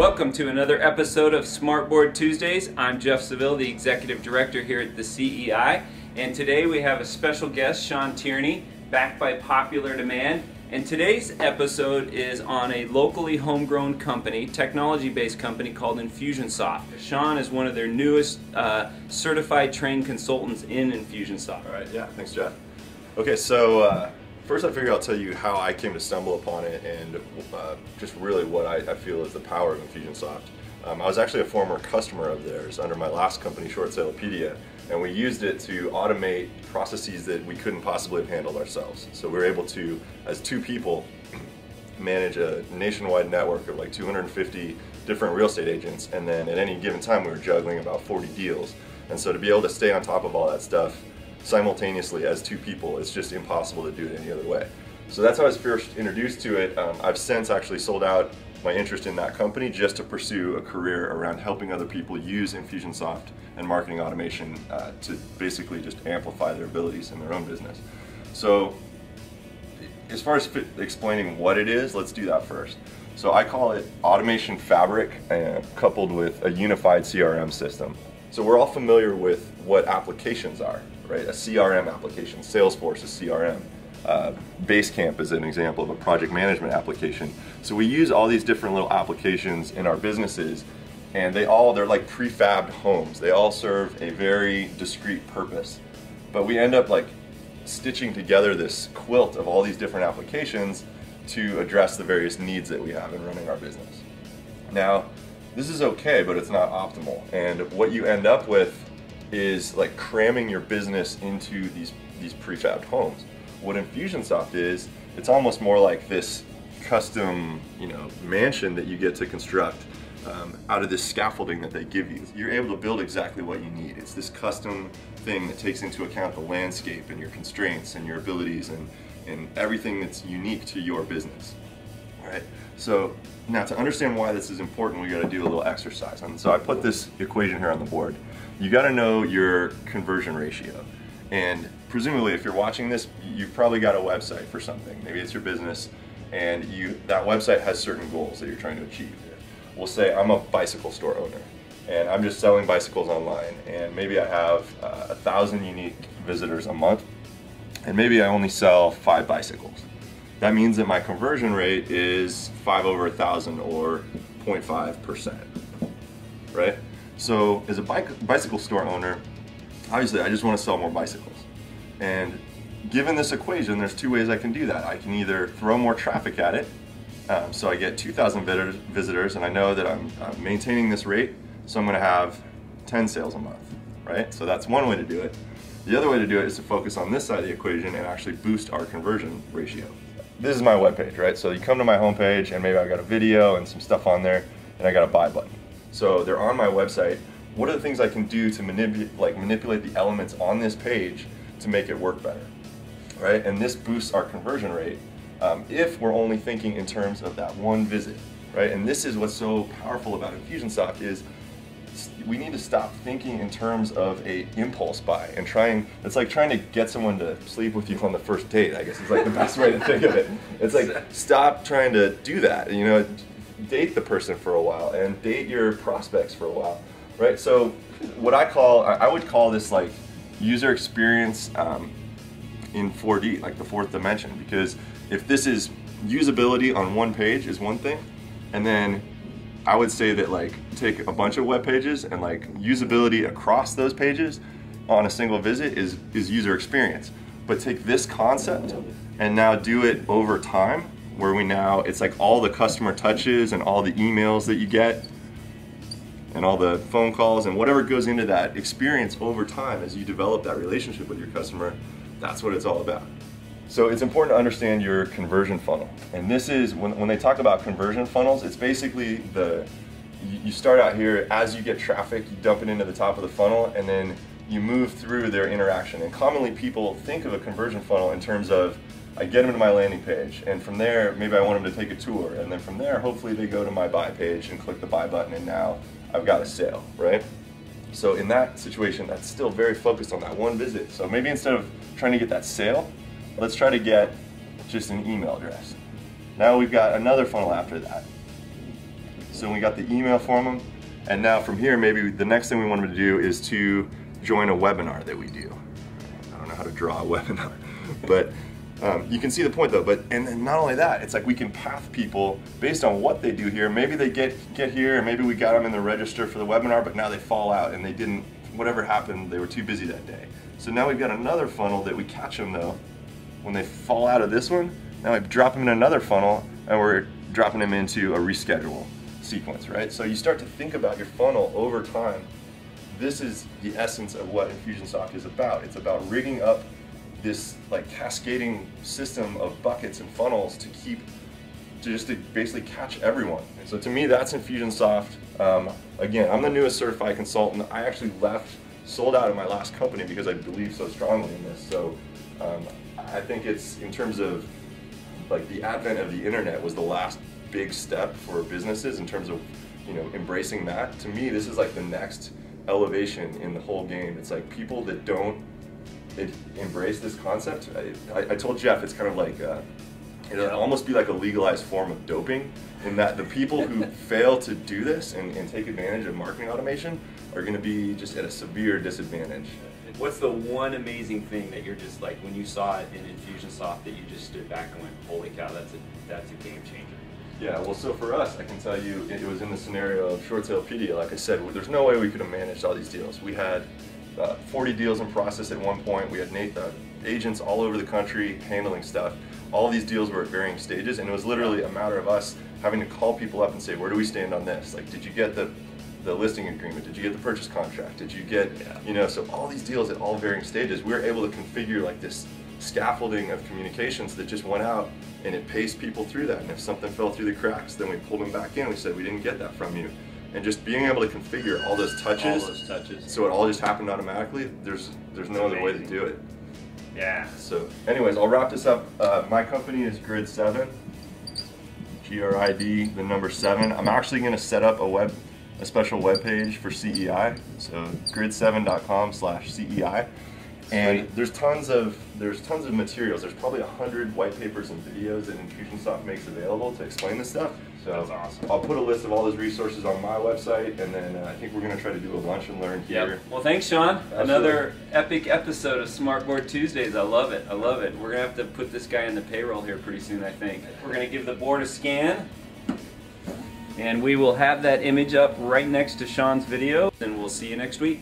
Welcome to another episode of Smartboard Tuesdays. I'm Jeff Seville, the Executive Director here at the CEI, and today we have a special guest, Sean Tierney, back by popular demand. And today's episode is on a locally homegrown company, technology-based company called Infusionsoft. Sean is one of their newest certified trained consultants in Infusionsoft. All right, yeah, thanks, Jeff. Okay, so first I figured I'll tell you how I came to stumble upon it and just really what I feel is the power of Infusionsoft. I was actually a former customer of theirs under my last company, Short Salepedia, and we used it to automate processes that we couldn't possibly have handled ourselves. So we were able to, as two people, manage a nationwide network of like 250 different real estate agents, and then at any given time we were juggling about 40 deals. And so to be able to stay on top of all that stuff simultaneously as two people, it's just impossible to do it any other way. So that's how I was first introduced to it. I've since actually sold out my interest in that company just to pursue a career around helping other people use Infusionsoft and marketing automation to basically just amplify their abilities in their own business. So as far as explaining what it is, let's do that first. So I call it automation fabric coupled with a unified CRM system. So we're all familiar with what applications are, right? A CRM application, Salesforce is CRM. Basecamp is an example of a project management application. So we use all these different little applications in our businesses, and they're like prefabbed homes. They all serve a very discrete purpose. But we end up like stitching together this quilt of all these different applications to address the various needs that we have in running our business. Now, this is okay, but it's not optimal. And what you end up with is like cramming your business into these prefabbed homes. What Infusionsoft is, it's almost more like this custom, mansion that you get to construct out of this scaffolding that they give you. You're able to build exactly what you need. It's this custom thing that takes into account the landscape and your constraints and your abilities and everything that's unique to your business. All right. So now to understand why this is important, we got to do a little exercise. And so I put this equation here on the board. You got to know your conversion ratio. And presumably, if you're watching this, you've probably got a website for something. Maybe it's your business, and that website has certain goals that you're trying to achieve. We'll say I'm a bicycle store owner, and I'm just selling bicycles online, and maybe I have 1,000 unique visitors a month, and maybe I only sell 5 bicycles. That means that my conversion rate is 5 over 1,000 or 0.5%, right? So as a bicycle store owner, obviously I just want to sell more bicycles. And given this equation, there's 2 ways I can do that. I can either throw more traffic at it, so I get 2,000 visitors, and I know that I'm maintaining this rate, so I'm going to have 10 sales a month, right? So that's one way to do it. The other way to do it is to focus on this side of the equation and actually boost our conversion ratio. This is my webpage, right? So you come to my homepage, and maybe I got a video and some stuff on there, and I got a buy button. So they're on my website. What are the things I can do to manipulate the elements on this page to make it work better, right? And this boosts our conversion rate if we're only thinking in terms of that one visit, right? And this is what's so powerful about Infusionsoft is we need to stop thinking in terms of a impulse buy and it's like trying to get someone to sleep with you on the first date, I guess is like the best way to think of it. It's like, stop trying to do that, date the person for a while and date your prospects for a while, right? So what I would call this like user experience in 4D, like the fourth dimension, because if this is usability on one page is one thing, and then I would say that like take a bunch of web pages and like usability across those pages on a single visit is user experience. But take this concept and now do it over time, where it's like all the customer touches and all the emails that you get and all the phone calls and whatever goes into that experience over time as you develop that relationship with your customer. That's what it's all about. So it's important to understand your conversion funnel. And this is, when they talk about conversion funnels, it's basically you start out here, as you get traffic, you dump it into the top of the funnel, and then you move through their interaction. And commonly people think of a conversion funnel in terms of, I get them to my landing page, and from there, maybe I want them to take a tour, and then from there, hopefully they go to my buy page and click the buy button, and now I've got a sale, right? So in that situation, that's still very focused on that one visit. So maybe instead of trying to get that sale, let's try to get just an email address. Now we've got another funnel after that. So we got the email from them, and now from here, maybe the next thing we want them to do is to join a webinar that we do. I don't know how to draw a webinar, but you can see the point though. And then not only that, it's like we can path people based on what they do here. Maybe they get here, and maybe we got them in the register for the webinar, but now they fall out and they didn't, whatever happened, they were too busy that day. So now we've got another funnel that we catch them though. When they fall out of this one, now we drop them in another funnel, and we're dropping them into a reschedule sequence, right? So you start to think about your funnel over time. This is the essence of what Infusionsoft is about. It's about rigging up this like cascading system of buckets and funnels to basically catch everyone. And so to me, that's Infusionsoft. Again, I'm the newest certified consultant. I actually sold out of my last company because I believe so strongly in this. So I think it's, in terms of like the advent of the internet was the last big step for businesses in terms of, you know, embracing that. To me, this is like the next elevation in the whole game. It's like people that don't embrace this concept. I told Jeff it's kind of like it'll almost be like a legalized form of doping, in that the people who fail to do this and take advantage of marketing automation are going to be just at a severe disadvantage. What's the one amazing thing that you're just like, when you saw it in Infusionsoft, that you just stood back and went, holy cow, that's a game changer? Yeah, well, so for us, I can tell you, it was in the scenario of short sale PD. Like I said, there's no way we could have managed all these deals. We had 40 deals in process at one point. We had agents all over the country handling stuff. All these deals were at varying stages, and it was literally a matter of us having to call people up and say, where do we stand on this? Like, did you get the listing agreement? Did you get the purchase contract? Did you get, you know, so all these deals at all varying stages, we were able to configure like this scaffolding of communications that just went out, and it paced people through that. And if something fell through the cracks, then we pulled them back in. We said, we didn't get that from you. And just being able to configure all those touches, so it all just happened automatically, there's no other way to do it. Yeah. So anyways, I'll wrap this up. My company is Grid7, G-R-I-D, the number 7. I'm actually going to set up a special web page for CEI, so grid7.com/CEI. And there's tons of materials. There's probably 100 white papers and videos that Infusionsoft makes available to explain this stuff. So that's awesome. I'll put a list of all those resources on my website, and then I think we're going to try to do a lunch and learn here. Yep. Well, thanks, Sean. Absolutely. Another epic episode of Smartboard Tuesdays. I love it. I love it. We're going to have to put this guy in the payroll here pretty soon, I think. We're going to give the board a scan, and we will have that image up right next to Sean's video, and we'll see you next week.